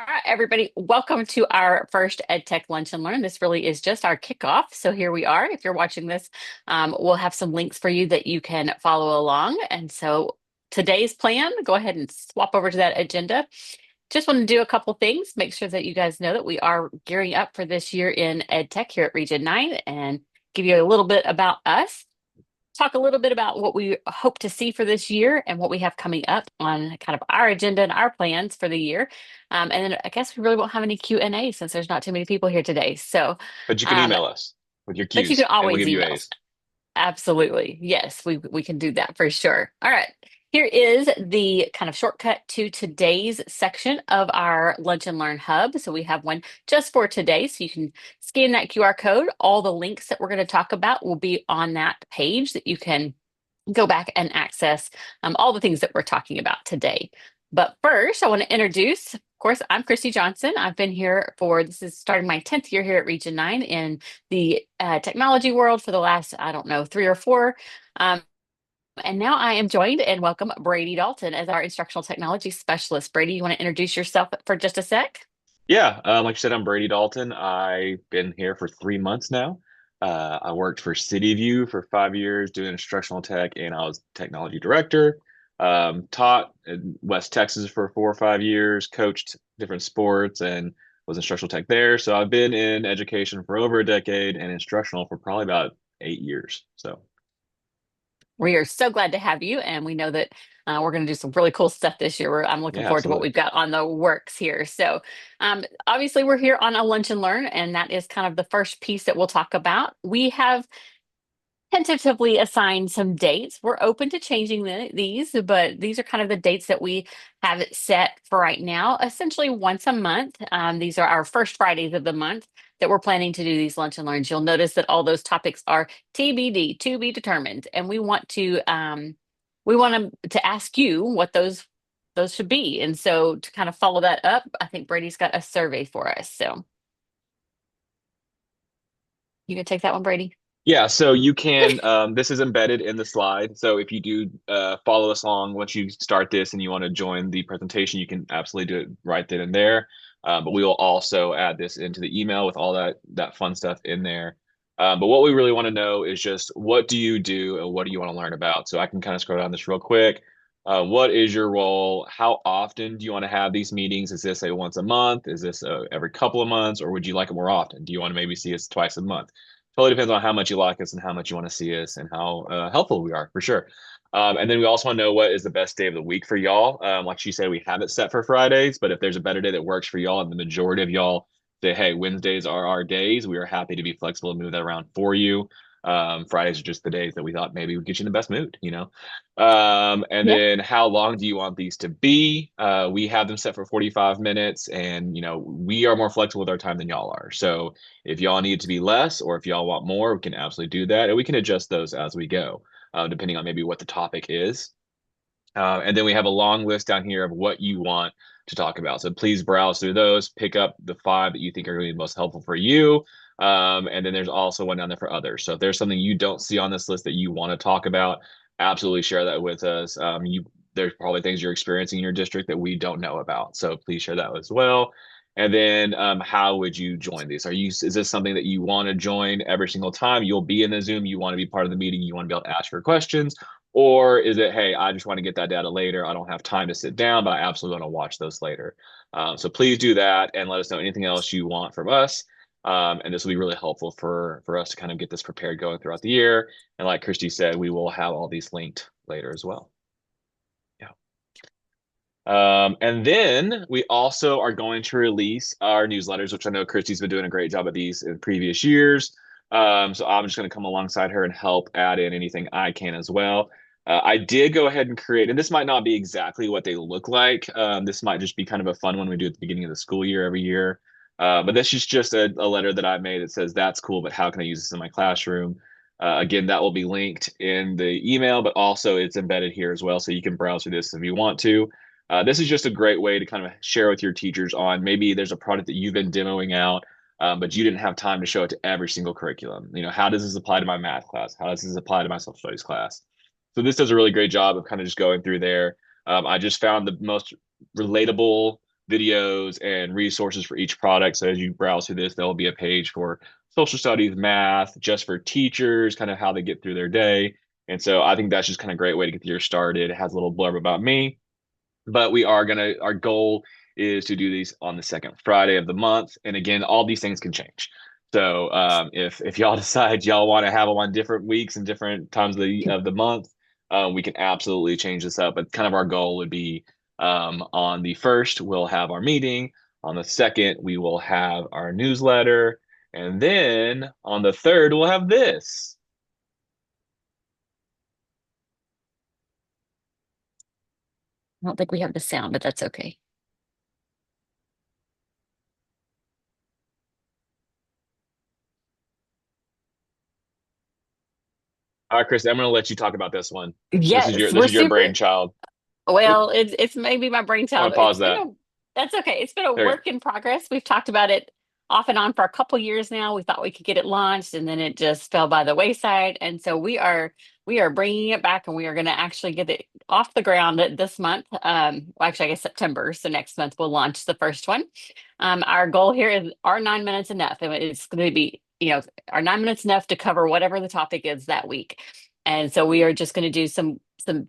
All right, everybody, welcome to our first EdTech Lunch and Learn. This really is just our kickoff. So here we are. If you're watching this, we'll have some links for you that you can follow along. And so today's plan, go ahead and swap over to that agenda. Just want to do a couple things, make sure that you guys know that we are gearing up for this year in EdTech here at Region 9 and give you a little bit about us, talk a little bit about what we hope to see for this year and what we have coming up on kind of our agenda and our plans for the year. And then I guess we really won't have any Q&A since there's not too many people here today. So, But you can um, email us with your but you can Q's and we'll always give you email. A's. Absolutely. Yes, we can do that for sure. All right. Here is the kind of shortcut to today's section of our Lunch and Learn Hub. So we have one just for today. So you can scan that QR code. All the links that we're going to talk about will be on that page that you can go back and access all the things that we're talking about today. But first, I want to introduce, of course, I'm Christy Johnson. I've been here this is starting my 10th year here at Region 9 in the technology world for the last, I don't know, 3 or 4. And now I am joined and welcome Brady Dalton as our instructional technology specialist. Brady, you want to introduce yourself for just a sec? Yeah, like you said, I'm Brady Dalton. I've been here for 3 months now. I worked for City View for 5 years doing instructional tech, and I was technology director. Taught in West Texas for 4 or 5 years, coached different sports, and was instructional tech there. So I've been in education for over a decade and instructional for probably about 8 years. So We are so glad to have you, and we know that we're going to do some really cool stuff this year. I'm looking yeah, forward to what absolutely. we've got on the works here. So, obviously, we're here on a lunch and learn, and that is kind of the first piece that we'll talk about. We have tentatively assigned some dates. We're open to changing these, but these are kind of the dates that we have it set for right now, essentially once a month. These are our first Fridays of the month that we're planning to do these lunch and learns. You'll notice that all those topics are TBD, to be determined, and we want to ask you what those should be. And so to kind of follow that up, I think Brady's got a survey for us. So you can take that one, Brady. Yeah, so you can, this is embedded in the slide. So if you do follow us along, once you start this and you want to join the presentation, you can absolutely do it right then and there. But we will also add this into the email with all that fun stuff in there. But what we really want to know is just what do you do and what do you want to learn about? So I can kind of scroll down this real quick. What is your role? How often do you want to have these meetings? Is this a once a month? Is this every couple of months? Or would you like it more often? Do you want to maybe see us twice a month? Totally depends on how much you like us and how much you want to see us and how helpful we are for sure. And then we also want to know what is the best day of the week for y'all. Like she said, we have it set for Fridays, but if there's a better day that works for y'all and the majority of y'all say, hey, Wednesdays are our days, we are happy to be flexible and move that around for you. Fridays are just the days that we thought maybe would get you in the best mood, you know? And Yeah. then how long do you want these to be? We have them set for 45 minutes and, we are more flexible with our time than y'all are. So if y'all need it to be less or if y'all want more, we can absolutely do that. And we can adjust those as we go, depending on maybe what the topic is. And then we have a long list down here of what you want to talk about. So please browse through those, pick up the 5 that you think are going to be most helpful for you. And then there's also one down there for others. So if there's something you don't see on this list that you want to talk about, absolutely share that with us. There's probably things you're experiencing in your district that we don't know about. So please share that as well. And then how would you join these? Is this something that you want to join every single time? You'll be in the Zoom, you want to be part of the meeting, you want to be able to ask your questions, or is it, hey, I just want to get that data later. I don't have time to sit down, but I absolutely want to watch those later. So please do that and let us know anything else you want from us. And this will be really helpful for us to kind of get this prepared going throughout the year. And like Christy said, we will have all these linked later as well. Yeah. And then we also are going to release our newsletters, which I know Christy's been doing a great job of these in previous years. So I'm just going to come alongside her and help add in anything I can as well. I did go ahead and create, and this might not be exactly what they look like. This might just be kind of a fun one we do at the beginning of the school year every year. But this is just a letter that I made that says, that's cool, but how can I use this in my classroom? Again, that will be linked in the email, but also it's embedded here as well. So you can browse through this if you want to. This is just a great way to kind of share with your teachers on maybe there's a product that you've been demoing out, but you didn't have time to show it to every single curriculum. How does this apply to my math class? How does this apply to my social studies class? So this does a really great job of kind of just going through there. I just found the most relatable videos and resources for each product. So as you browse through this, there'll be a page for social studies, math, just for teachers, kind of how they get through their day. And so I think that's just kind of a great way to get the year started. It has a little blurb about me, but our goal is to do these on the second Friday of the month. And again, all these things can change. So if y'all decide y'all want to have them on different weeks and different times of the month, we can absolutely change this up. But kind of our goal would be on the first, we'll have our meeting. On the second, we will have our newsletter. And then on the third, we'll have this. I don't think we have the sound, but that's okay. All right, Chris, I'm going to let you talk about this one. Yes, This we're is your super. brainchild. Oop, Well, it's maybe my I'm brainchild. going to pause that. That's okay. It's been a There. work in progress. We've talked about it off and on for a couple years now. We thought we could get it launched, and then it just fell by the wayside. And so we are bringing it back, and we are going to actually get it off the ground this month. Well, actually, I guess September. So next month we'll launch the first one. Our goal here is, are 9 minutes enough? And it's going to be, are 9 minutes enough to cover whatever the topic is that week? And so we are just going to do some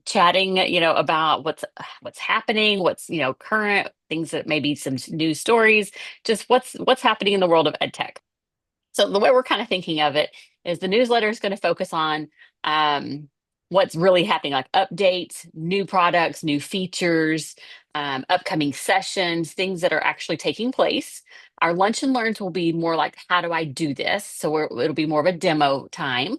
chatting, about what's happening, what's, current things, that maybe some news stories, just what's happening in the world of EdTech. So the way we're kind of thinking of it is the newsletter is going to focus on what's really happening, like updates, new products, new features, upcoming sessions, things that are actually taking place. Our lunch and learns will be more like, how do I do this? So it'll be more of a demo time,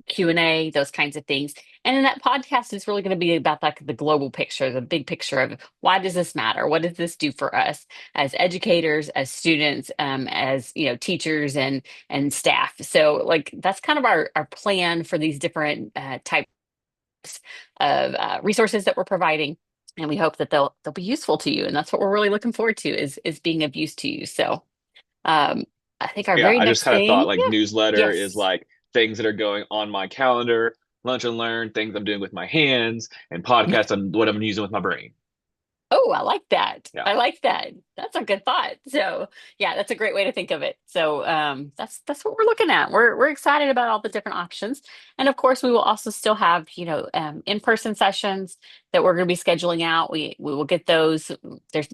Q&A, those kinds of things. And then that podcast is really going to be about like the global picture, the big picture of, why does this matter? What does this do for us as educators, as students, as teachers and staff? So like that's kind of our plan for these different types of resources that we're providing. And we hope that they'll be useful to you. And that's what we're really looking forward to, is being of use to you. So um, I think our Yeah, very I just next kind of thought thing, like yeah, newsletter is yes. like things that are going on my calendar, lunch and learn, things I'm doing with my hands, and podcast on what I'm using with my brain. Oh, I like that. Yeah. I like that. That's a good thought. So, yeah, that's a great way to think of it. So, that's what we're looking at. We're excited about all the different options, and of course, we will also still have in-person sessions that we're going to be scheduling out. We will get those. There's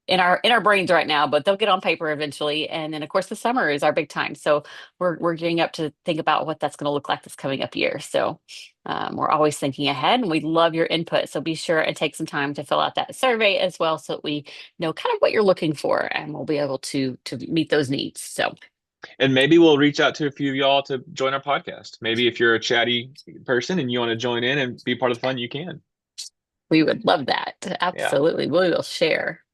in our brains right now, but they'll get on paper eventually. And then, of course, the summer is our big time. So we're getting up to think about what that's going to look like this coming up year. So we're always thinking ahead, and we love your input. So be sure and take some time to fill out that survey as well, so that we know kind of what you're looking for, and we'll be able to meet those needs. So And maybe we'll reach out to a few of y'all to join our podcast. Maybe if you're a chatty person and you want to join in and be part of the fun, you can. we would love that. Yeah. Absolutely. We will share.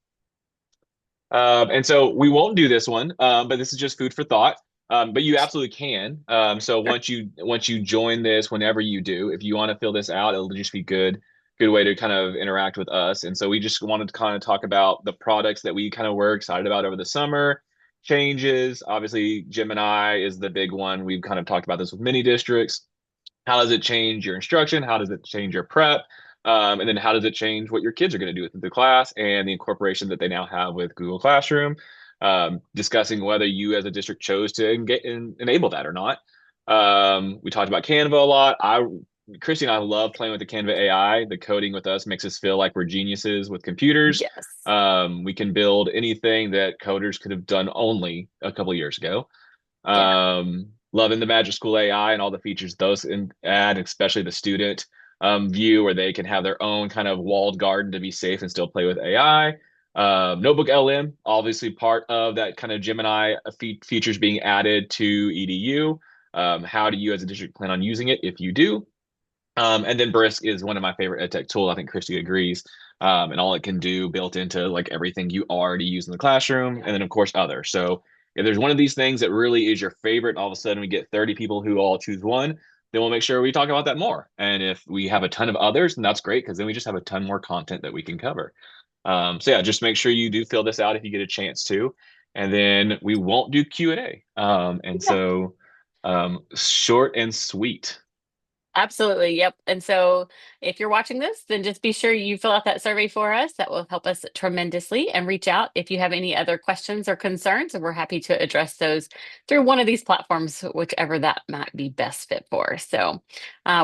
And so we won't do this one, but this is just food for thought. But you absolutely can. So Sure. once you join this, whenever you do, if you want to fill this out, it'll just be good way to kind of interact with us. And so we just wanted to kind of talk about the products that we kind of were excited about over the summer. Changes, obviously, Gemini is the big one. We've kind of talked about this with many districts. How does it change your instruction? How does it change your prep? And then how does it change what your kids are going to do with the class and the incorporation that they now have with Google Classroom? Discussing whether you as a district chose to enable that or not. We talked about Canva a lot. Christy and I love playing with the Canva AI. The coding with us makes us feel like we're geniuses with computers. Yes. We can build anything that coders could have done only a couple of years ago. Yeah. Loving the Magic School AI and all the features those add, especially the student view where they can have their own kind of walled garden to be safe and still play with AI. Notebook LM, obviously part of that kind of Gemini features being added to EDU. How do you as a district plan on using it if you do? And then Brisk is one of my favorite EdTech tools. I think Christy agrees. And all it can do built into like everything you already use in the classroom. And then, of course, others. So if there's one of these things that really is your favorite, all of a sudden we get 30 people who all choose one, then we'll make sure we talk about that more. And if we have a ton of others, then that's great because then we just have a ton more content that we can cover. So yeah, just make sure you do fill this out if you get a chance to. And then we won't do Q&A. And Yeah. so short and sweet. Absolutely. Yep. And so if you're watching this, then just be sure you fill out that survey for us. That will help us tremendously, and reach out if you have any other questions or concerns. And we're happy to address those through one of these platforms, whichever that might be best fit for. So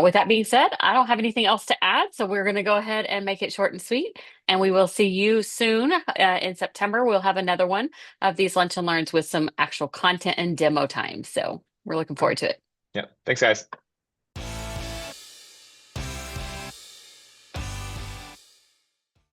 with that being said, I don't have anything else to add. So we're going to go ahead and make it short and sweet. And we will see you soon in September. We'll have another one of these Lunch and Learns with some actual content and demo time. So we're looking forward to it. Yeah. Thanks, guys.